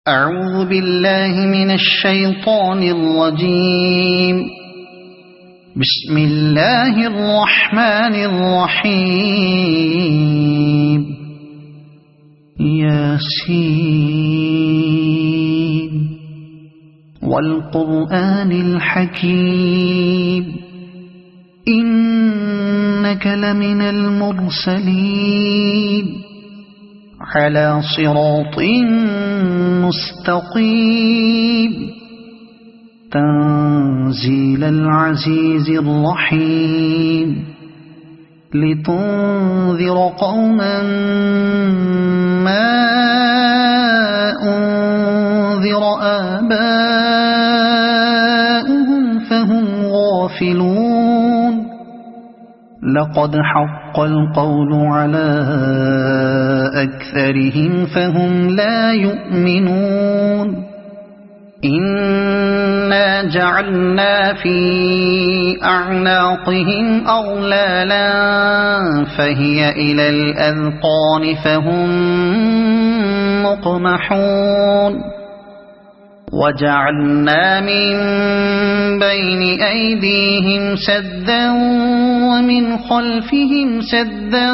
أعوذ بالله من الشيطان الرجيم. بسم الله الرحمن الرحيم. ياسين والقرآن الحكيم إنك لمن المرسلين على صراط مستقيم تنزيل العزيز الرحيم لتنذر قوما ما أنذر آباؤهم فهم غافلون. لقد حق القول على أكثرهم فهم لا يؤمنون. إنا جعلنا في أعناقهم أغلالا فهي إلى الأذقان فهم مقمحون. وجعلنا من بين أيديهم سدا ومن خلفهم سدا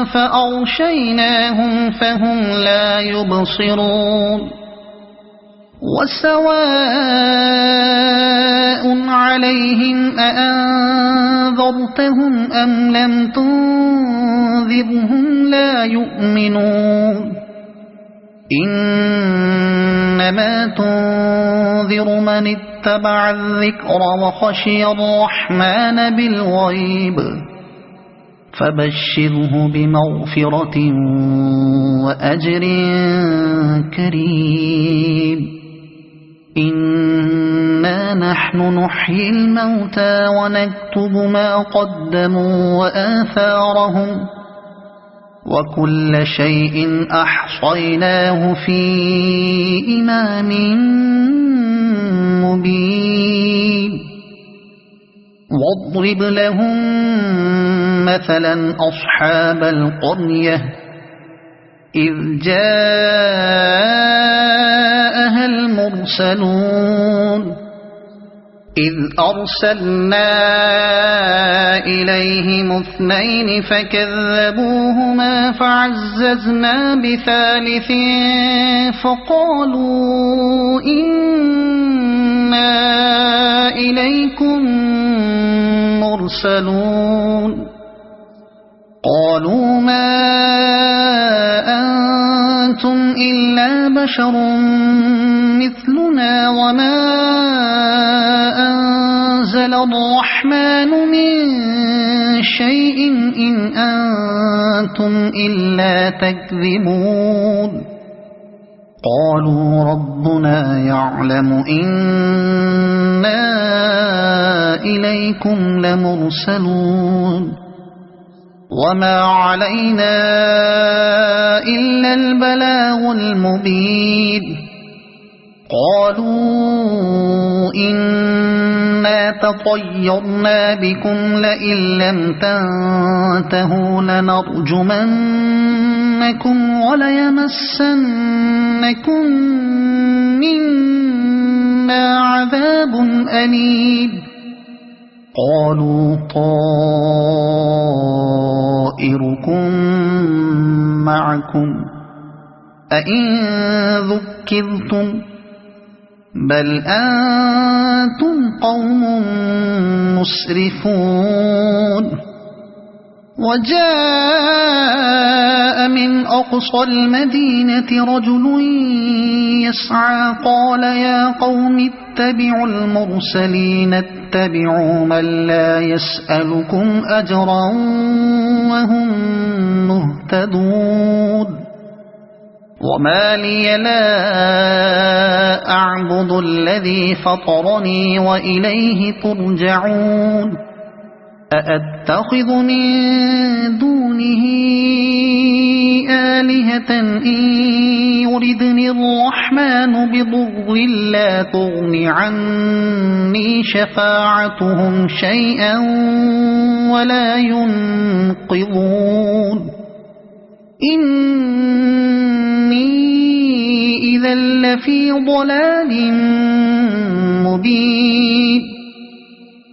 فأغشيناهم فهم لا يبصرون. وسواء عليهم أأنذرتهم أم لم تنذرهم لا يؤمنون. إنما تنذر من اتبع الذكر وخشي الرحمن بالغيب فبشره بمغفرة وأجر كريم. إنا نحن نحيي الموتى ونكتب ما قدموا وآثارهم وكل شيء أحصيناه في إمام مبين. واضرب لهم مثلا أصحاب القرية إذ جاءها المرسلون إذ أرسلنا إليهم اثنين فكذبوهما فعززنا بثالث فقالوا إنا إليكم مرسلون. قالوا ما أنتم إلا بشر مثلنا وما أنزل الرحمن من شيء إن أنتم إلا تكذبون. قالوا ربنا يعلم إنا إليكم لمرسلون وما علينا إلا البلاغ المبين. قالوا إنا تطيرنا بكم لئن لم تنتهوا لنرجمنكم وليمسنكم منا عذاب أليم. قالوا طائركم معكم أئن ذكرتم بل أنتم قوم مسرفون. وجاء من أقصى المدينة رجل يسعى قال يا قوم اتبعوا المرسلين اتبعوا من لا يسألكم أجرا وهم مهتدون. وما لي لا أعبد الذي فطرني وإليه ترجعون. أأتخذ من دونه آلهة إن يردني الرحمن بضر لا تغن عني شفاعتهم شيئا ولا ينقذون. إني إذا لفي ضلال مبين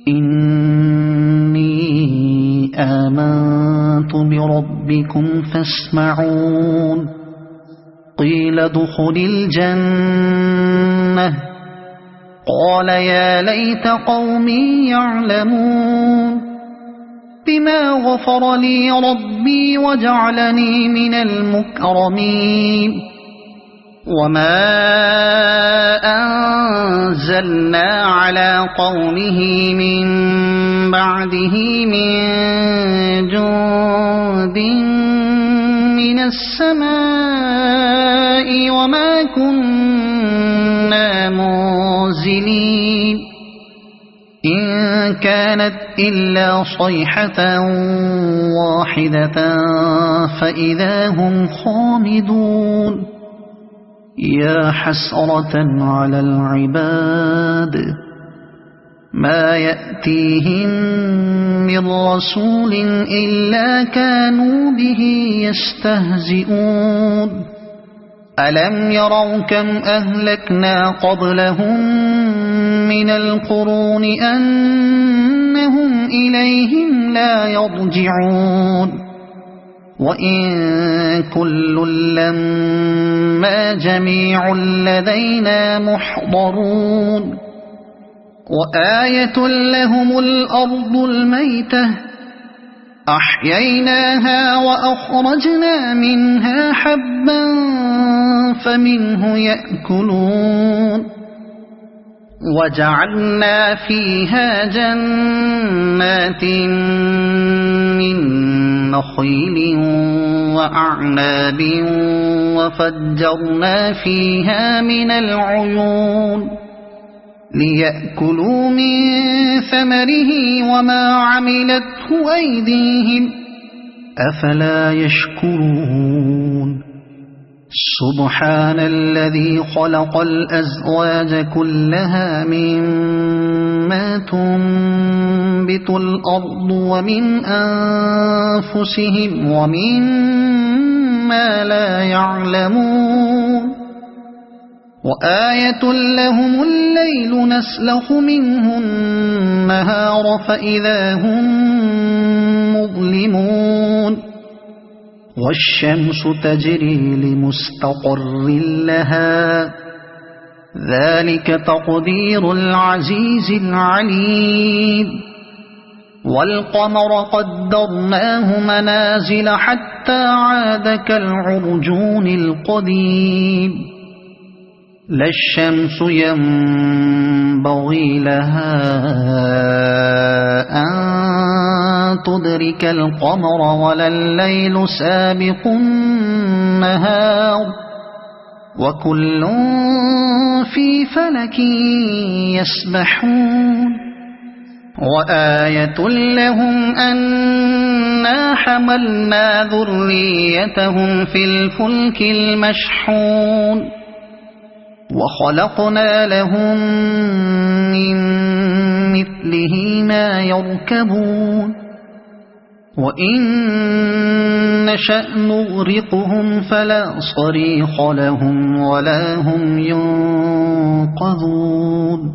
إني آمنت بربكم فاسمعون قيل ادخل الجنة قال يا ليت قومي يعلمون بما غفر لي ربي وجعلني من المكرمين وما أنزلنا على قومه من بعده من جند من السماء وما كنا منزلين إن كانت إلا صيحة واحدة فإذا هم خامدون يا حسرة على العباد ما يأتيهم من رسول إلا كانوا به يستهزئون ألم يروا كم أهلكنا قبلهم من القرون أنهم إليهم لا يرجعون وإن كل لما جميع لدينا محضرون وآية لهم الأرض الميتة أحييناها وأخرجنا منها حبا فمنه يأكلون وجعلنا فيها جنات من نخيل وأعناب وفجرنا فيها من العيون ليأكلوا من ثمره وما عملته أيديهم أفلا يشكرون سبحان الذي خلق الأزواج كلها مما تنبت الأرض ومن أنفسهم ومما لا يعلمون وآية لهم الليل نسلخ منه النهار فإذا هم مظلمون والشمس تجري لمستقر لها ذلك تقدير العزيز العليم والقمر قدرناه منازل حتى عاد كالعرجون القديم لا الشمس ينبغي لها أن تدرك القمر ولا الليل سابق النهار وكل في فلك يسبحون وآية لهم أنا حملنا ذريتهم في الفلك المشحون وخلقنا لهم من مثله ما يركبون وإن نشأ نغرقهم فلا صريخ لهم ولا هم ينقذون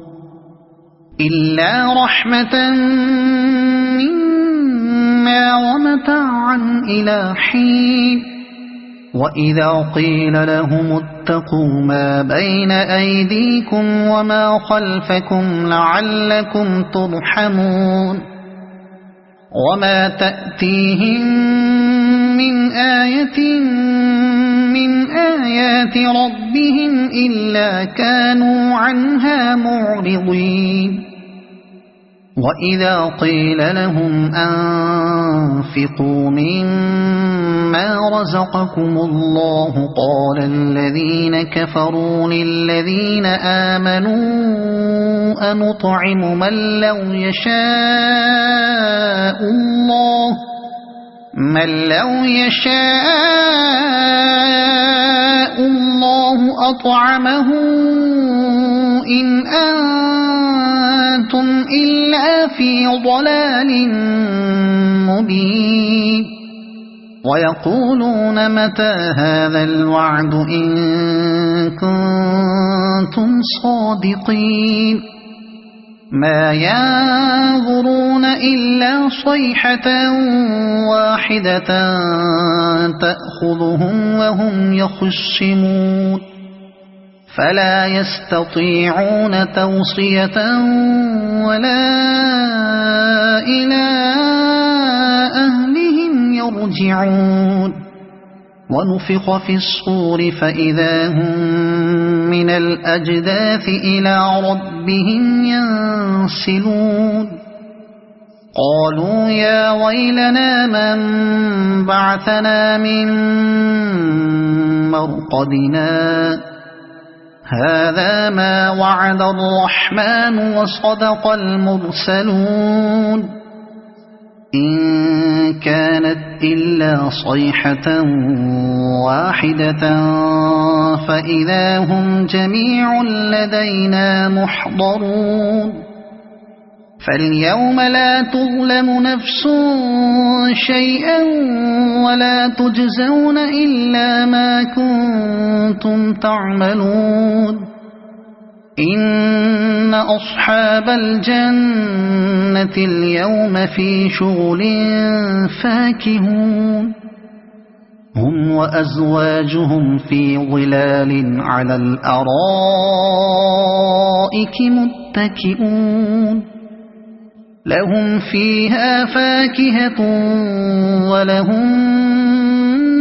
إلا رحمة منا ومتاعا إلى حين وإذا قيل لهم اتقوا ما بين أيديكم وما خلفكم لعلكم ترحمون وما تأتيهم من آية من آيات ربهم إلا كانوا عنها معرضين وإذا قيل لهم أنفقوا مما رزقكم الله قال الذين كفروا للذين آمنوا أنطعم من لو يشاء الله أطعمه إن أنتم إلا في ضلال مبين ويقولون متى هذا الوعد إن كنتم صادقين ما ينظرون إلا صيحة واحدة تأخذهم وهم يخصمون فلا يستطيعون توصية ولا إلى أهلهم يرجعون ونفخ في الصور فإذا هم من الأجداث إلى ربهم ينسلون قالوا يا ويلنا من بعثنا من مرقدنا هذا ما وعد الرحمن وصدق المرسلون إن كانت إلا صيحة واحدة فإذا هم جميع لدينا محضرون فاليوم لا تظلم نفس شيئا ولا تجزون إلا ما كنتم تعملون إن أصحاب الجنة اليوم في شغل فاكهون هم وأزواجهم في ظلال على الأرائك متكئون لهم فيها فاكهة ولهم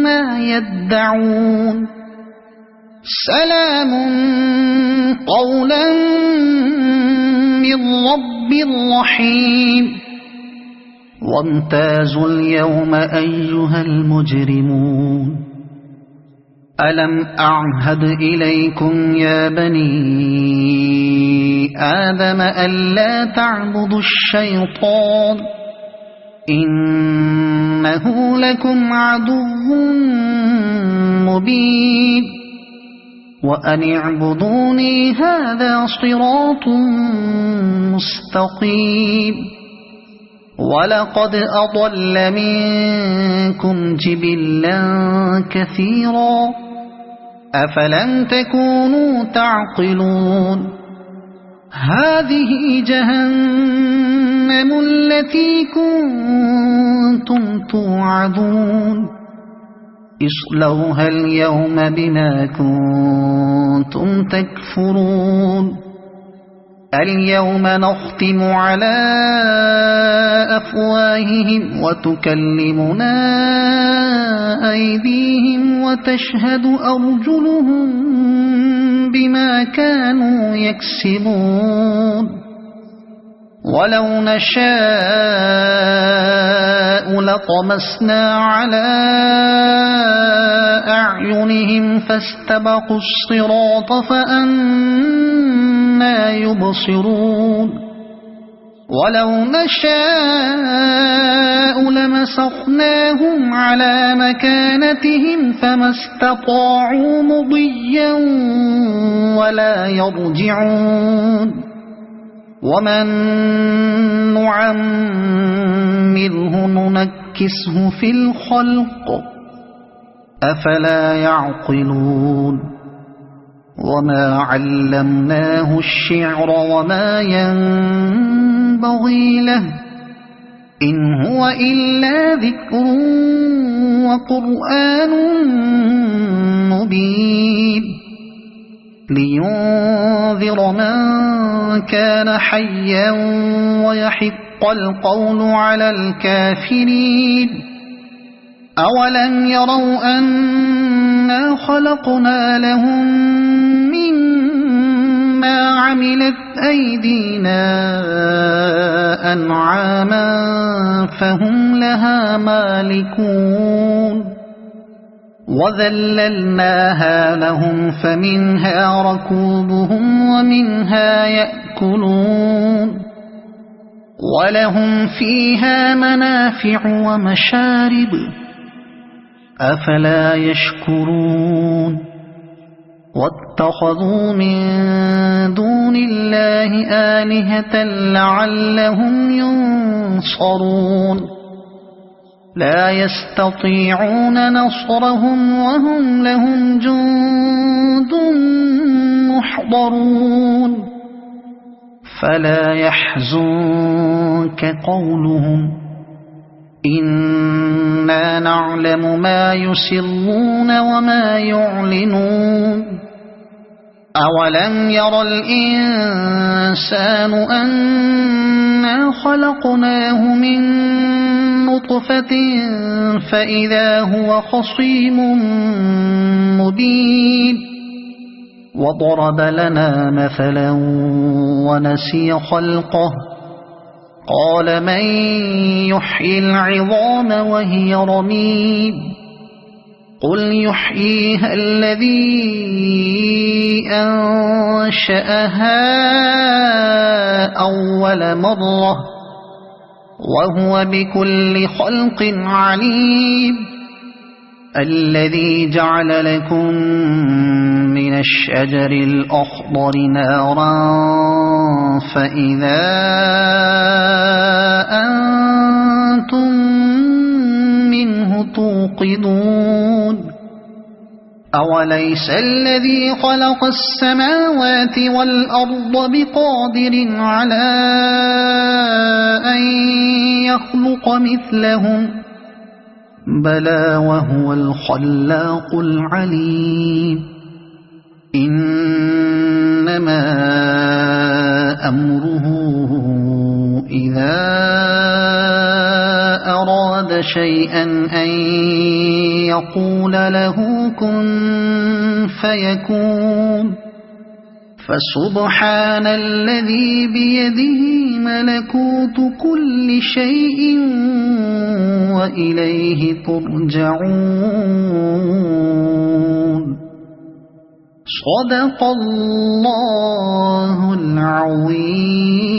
ما يدعون سلام قولا من رب رحيم وامتازوا اليوم أيها المجرمون ألم أعهد إليكم يا بني آدم ألا تعبدوا الشيطان إنه لكم عدو مبين وأن اعبدوني هذا صراط مستقيم ولقد أضل منكم جبلا كثيرا أفلم تكونوا تعقلون هذه جهنم التي كنتم توعدون اصلوها اليوم بما كنتم تكفرون اليوم نختم على أفواههم وتكلمنا أيديهم وتشهد أرجلهم بما كانوا يكسبون ولو نشاء لطمسنا على أعينهم فاستبقوا الصراط فأنى يبصرون ولو نشاء لمسخناهم على مكانتهم فما استطاعوا مضيا ولا يرجعون ومن نعمره ننكسه في الخلق أفلا يعقلون وما علمناه الشعر وما ينبغي له إن هو إلا ذكر وقرآن مبين لينذر من كان حيا ويحق القول على الكافرين أولم يروا أنا خلقنا لهم مما عملت أيدينا أنعاما فهم لها مالكون وذللناها لهم فمنها ركوبهم ومنها يأكلون ولهم فيها منافع ومشارب أفلا يشكرون واتخذوا من دون الله آلهة لعلهم ينصرون لا يستطيعون نصرهم وهم لهم جند محضرون فلا يحزنك قولهم إنا نعلم ما يسرون وما يعلنون أولم ير الإنسان أنا خلقناه من نطفة فإذا هو خصيم مبين وضرب لنا مثلا ونسي خلقه قال من يحيي العظام وهي رميم قل يحييها الذي أنشأها أول مرة وهو بكل خلق عليم الذي جعل لكم من الشجر الأخضر نارا فإذا أنتم منه توقدون أوليس الذي خلق السماوات والأرض بقادر على أن يخلق مثلهم بلى وهو الخلاق العليم إنما أمره إذا أراد شيئا أن يقول له كن فيكون فسبحان الذي بيده ملكوت كل شيء وإليه ترجعون صدق الله العظيم.